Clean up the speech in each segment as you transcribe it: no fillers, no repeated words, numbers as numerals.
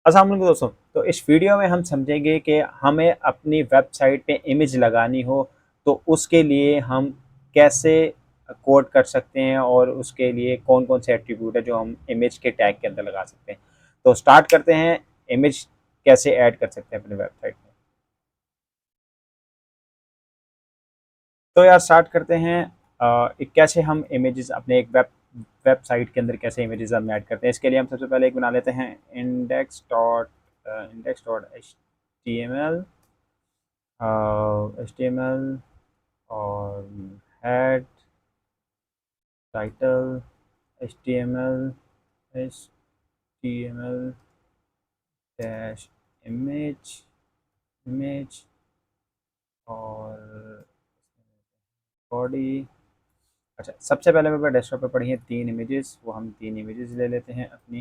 अस्सलाम वालेकुम दोस्तों। तो इस वीडियो में हम समझेंगे कि हमें अपनी वेबसाइट पे इमेज लगानी हो तो उसके लिए हम कैसे कोड कर सकते हैं और उसके लिए कौन कौन से एट्रीब्यूट है जो हम इमेज के टैग के अंदर लगा सकते हैं। तो स्टार्ट करते हैं, इमेज कैसे ऐड कर सकते हैं अपनी वेबसाइट में। तो यार स्टार्ट करते हैं। कैसे हम इमेजेस अपने एक वेबसाइट के अंदर कैसे इमेजेस हम ऐड करते हैं। इसके लिए हम सबसे पहले एक बना लेते हैं index dot H T M L और head title H T M L H T M L dash image image और बॉडी। अच्छा, सबसे पहले मेरे पास डेस्कटॉप पे पड़ी हैं 3 इमेजेस, वो हम 3 इमेजेस ले लेते हैं अपनी।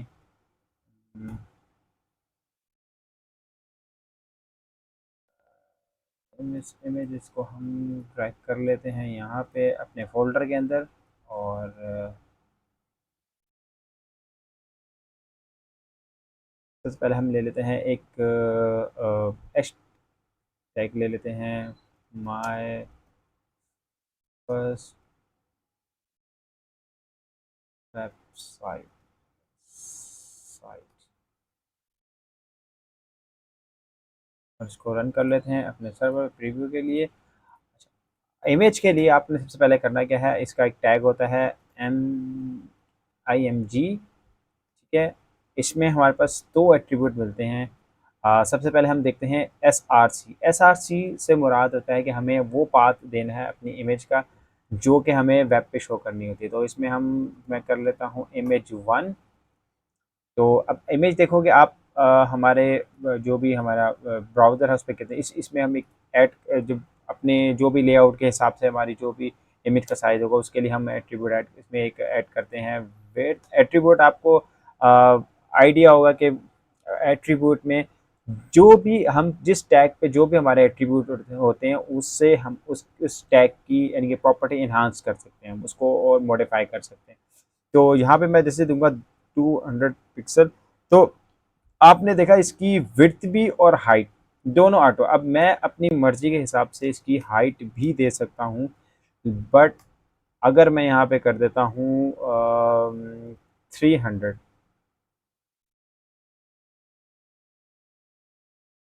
इमेजेस को हम ड्रैग कर लेते हैं यहाँ पे अपने फोल्डर के अंदर। और सबसे पहले हम ले लेते हैं एक एच टैग ले लेते हैं, माय फर्स्ट वेबसाइट साइट और इसको रन कर लेते हैं अपने सर्वर प्रीव्यू के लिए। इमेज के लिए आपने सबसे पहले करना क्या है, इसका एक टैग होता है एम आई एम जी। ठीक है, इसमें हमारे पास 2 एट्रीब्यूट मिलते हैं। सबसे पहले हम देखते हैं S R C. S R C से मुराद होता है कि हमें वो पाथ देना है अपनी इमेज का जो कि हमें वेब पे शो करनी होती है। तो इसमें हम मैं कर लेता हूँ इमेज 1। तो अब इमेज देखोगे आप, हमारे जो भी हमारा ब्राउज़र है उस पर कहते हैं इसमें हम एक ऐड जो अपने जो भी लेआउट के हिसाब से हमारी जो भी इमेज का साइज़ होगा उसके लिए हम एट्रीब्यूट ऐड इसमें एक ऐड करते हैं वेट एट्रीब्यूट। आपको आइडिया होगा कि एट्रीब्यूट में जो भी हम जिस टैग पे जो भी हमारे एट्रीब्यूट होते हैं उससे हम उस टैग की यानी कि प्रॉपर्टी इन्हांस कर सकते हैं, हम उसको और मॉडिफाई कर सकते हैं। तो यहाँ पे मैं जैसे दूंगा 200 पिक्सल। तो आपने देखा इसकी विड्थ भी और हाइट दोनों ऑटो। अब मैं अपनी मर्जी के हिसाब से इसकी हाइट भी दे सकता हूँ, बट अगर मैं यहाँ पे कर देता हूँ 300,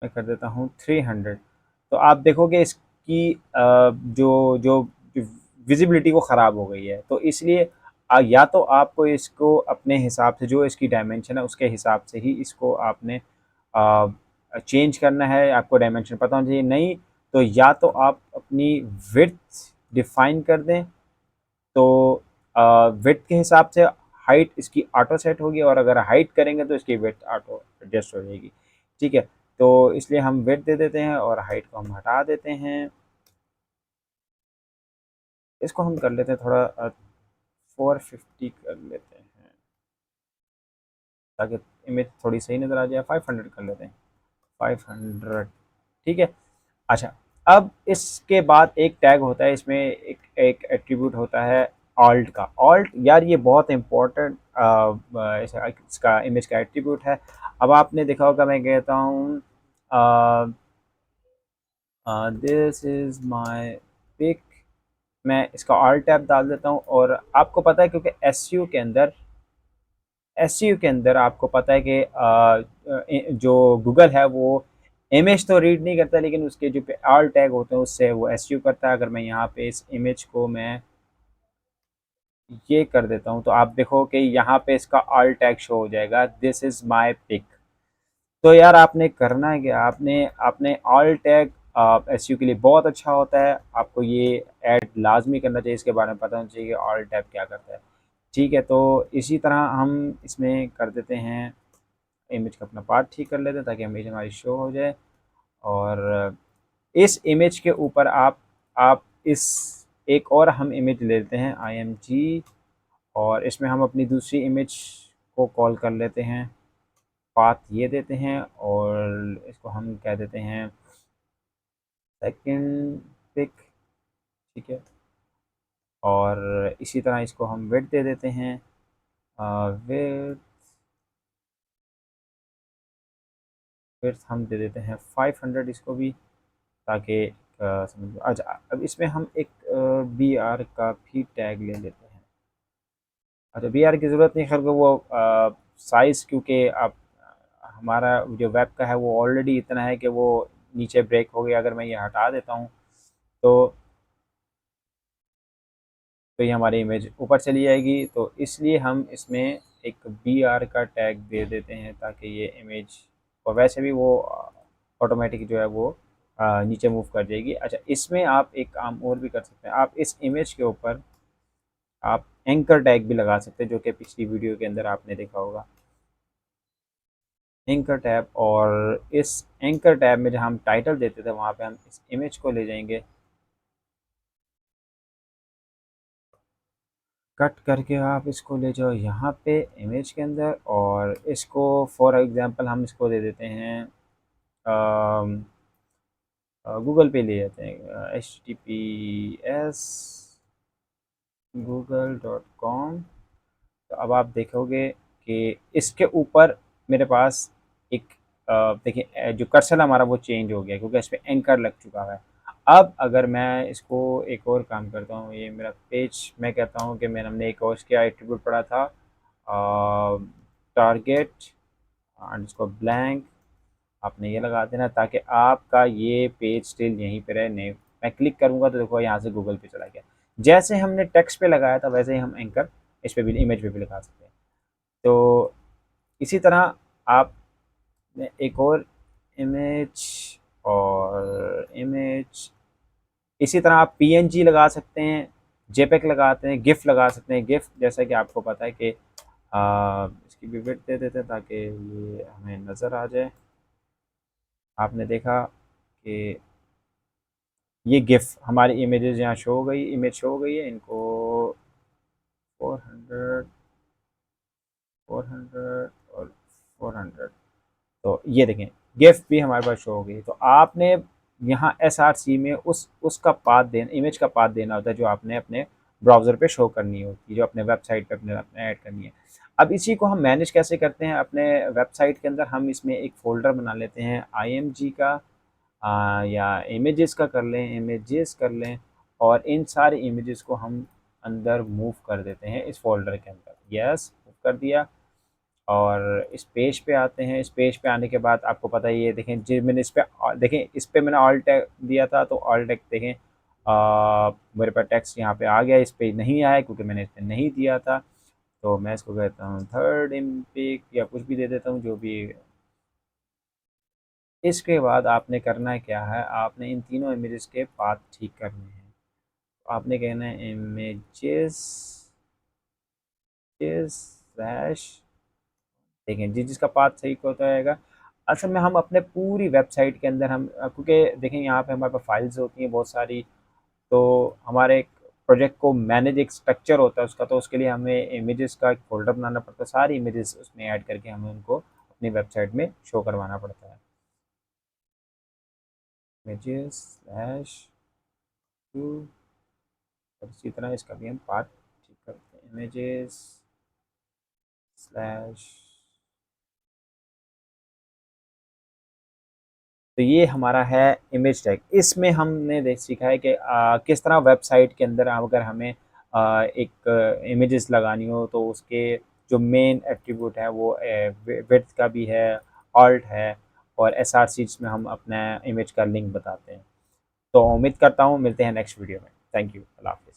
मैं कर देता हूँ 300, तो आप देखोगे इसकी जो जो विजिबिलिटी वो ख़राब हो गई है। तो इसलिए या तो आपको इसको अपने हिसाब से जो इसकी डायमेंशन है उसके हिसाब से ही इसको आपने चेंज करना है। आपको डायमेंशन पता होना चाहिए, नहीं तो या तो आप अपनी विड्थ डिफाइन कर दें। तो विड्थ के हिसाब से हाइट इसकी ऑटो सेट होगी और अगर हाइट करेंगे तो इसकी विड्थ ऑटो एडजस्ट हो जाएगी। ठीक है, तो इसलिए हम विड्थ दे देते हैं और हाइट को हम हटा देते हैं। इसको हम कर लेते हैं थोड़ा 450 कर लेते हैं ताकि इमेज थोड़ी सही नज़र आ जाए। 500 कर लेते हैं, 500। ठीक है। अच्छा, अब इसके बाद एक टैग होता है इसमें, एक एक एट्रीब्यूट होता है ऑल्ट का। ऑल्ट यार ये बहुत इंपॉर्टेंट इसका इमेज का एट्रीब्यूट है। अब आपने देखा होगा मैं कहता हूँ दिस इज़ माय पिक, मैं इसका ऑल्ट टैब डाल देता हूँ। और आपको पता है क्योंकि एस यू के अंदर आपको पता है कि जो गूगल है वो इमेज तो रीड नहीं करता, लेकिन उसके जो ऑल टैग होते हैं उससे वो एस यू करता है। अगर मैं यहाँ पे इस इमेज को मैं ये कर देता हूँ तो आप देखो कि यहाँ पे इसका ऑल टैग शो हो जाएगा, दिस इज़ माई पिक। तो यार आपने करना है कि आपने आपने ऑल टैग एस यू के लिए बहुत अच्छा होता है। आपको ये ऐड लाजमी करना चाहिए, इसके बारे में पता होना चाहिए कि ऑल टैग क्या करता है। ठीक है, तो इसी तरह हम इसमें कर देते हैं, इमेज का अपना पार्ट ठीक कर लेते हैं ताकि इमेज हमारी शो हो जाए। और इस इमेज के ऊपर आप इस एक और हम इमेज ले लेते हैं आई एम जी, और इसमें हम अपनी दूसरी इमेज को कॉल कर लेते हैं, पाथ ये देते हैं और इसको हम कह देते हैं सेकंड पिक। ठीक है, और इसी तरह इसको हम वेट दे देते हैं, वेट फिर हम दे देते हैं 500 इसको भी, ताकि समझ लो। अच्छा, अब इसमें हम एक बी आर का भी टैग ले लेते हैं। अच्छा, बी आर की ज़रूरत नहीं, खैर वो साइज़, क्योंकि आप हमारा जो वेब का है वो ऑलरेडी इतना है कि वो नीचे ब्रेक हो गया। अगर मैं ये हटा देता हूँ तो ये हमारी इमेज ऊपर चली जाएगी। तो इसलिए हम इसमें एक बी आर का टैग दे देते हैं, ताकि ये इमेज, और वैसे भी वो ऑटोमेटिक जो है वो नीचे मूव कर जाएगी। अच्छा, इसमें आप एक काम और भी कर सकते हैं, आप इस इमेज के ऊपर आप एंकर टैग भी लगा सकते हैं, जो कि पिछली वीडियो के अंदर आपने देखा होगा, एंकर टैब। और इस एंकर टैब में जहाँ हम टाइटल देते थे, वहाँ पे हम इस इमेज को ले जाएंगे, कट करके आप इसको ले जाओ यहाँ पे इमेज के अंदर, और इसको फॉर एग्जांपल हम इसको दे देते हैं, गूगल पे ले जाते हैं, https google.com। तो अब आप देखोगे कि इसके ऊपर मेरे पास एक देखिए जो कर्सर हमारा वो चेंज हो गया, क्योंकि इस पर एंकर लग चुका है। अब अगर मैं इसको एक और काम करता हूँ, ये मेरा पेज, मैं कहता हूँ कि मैंने हमने एक और इसके एट्रीब्यूट पढ़ा था, टारगेट अंडरस्कोर ब्लैंक, आपने ये लगा देना, ताकि आपका ये पेज स्टिल यहीं पे रहे। नहीं, मैं क्लिक करूँगा तो देखो यहाँ से गूगल पे चला गया। जैसे हमने टेक्स्ट पे लगाया था, वैसे ही हम एंकर इस पे भी, इमेज पे भी लगा सकते हैं। तो इसी तरह आप एक और इमेज, और इमेज, इसी तरह आप पीएनजी लगा सकते हैं, जेपेक लगाते हैं, गिफ लगा सकते हैं। गिफ जैसा कि आपको पता है कि इसकी भी विड्थ दे देते हैं, ताकि ये हमें नज़र आ जाए। आपने देखा कि ये गिफ हमारी इमेजेस यहाँ शो हो गई, इमेज शो हो गई है। इनको 400, 400 और 400, तो ये देखें गिफ भी हमारे पास शो हो गई। तो आपने यहाँ एसआरसी में उसका पाथ देना, इमेज का पाथ देना होता है, जो आपने अपने ब्राउज़र पे शो करनी होती है, जो अपने वेबसाइट पे अपने ऐड करनी है। अब इसी को हम मैनेज कैसे करते हैं अपने वेबसाइट के अंदर, हम इसमें एक फ़ोल्डर बना लेते हैं आईएमजी का, या इमेजेस का कर लें, इमेजेस कर लें, और इन सारे इमेजेस को हम अंदर मूव कर देते हैं इस फ़ोल्डर के अंदर। यस, मूव कर दिया। और इस पेज पे आते हैं। इस पेज पे आने के बाद आपको पता ही है, देखें जी मैंने इस पे देखें, इस पे मैंने ऑल टैग दिया था, तो ऑल टैग देखें मेरे पास टेक्स्ट यहाँ पे आ गया। इस पे नहीं आया क्योंकि मैंने इस पे नहीं दिया था। तो मैं इसको कहता हूँ थर्ड इम्पिक, या कुछ भी दे देता हूँ, जो भी। इसके बाद आपने करना क्या है, आपने इन तीनों इमेजेस के पाथ ठीक करने हैं। तो आपने कहना है इमेजेस स्लैश, देखें जिसका पाथ सही होता रहेगा। असल में हम अपने पूरी वेबसाइट के अंदर हम क्योंकि देखें यहाँ पे हमारे पास फाइल्स होती हैं बहुत सारी, तो हमारे एक प्रोजेक्ट को मैनेज एक स्ट्रक्चर होता है उसका, तो उसके लिए हमें इमेजेस का एक फ़ोल्डर बनाना पड़ता है, सारी इमेजेस उसमें ऐड करके हमें उनको अपनी वेबसाइट में शो करवाना पड़ता है। इमेजेस स्लैश टू, और इसी तरह इसका भी हम पाथ ठीक करते हैं, इमेजेस स्लैश। तो ये हमारा है इमेज टैग। इसमें हमने देख सीखा है कि किस तरह वेबसाइट के अंदर अगर हमें एक इमेजेस लगानी हो, तो उसके जो मेन एट्रीब्यूट है वो विड्थ का भी है, ऑल्ट है, और एसआरसीज में हम अपना इमेज का लिंक बताते हैं। तो उम्मीद करता हूँ मिलते हैं नेक्स्ट वीडियो में। थैंक यू, अल्लाह हाफ़िज़।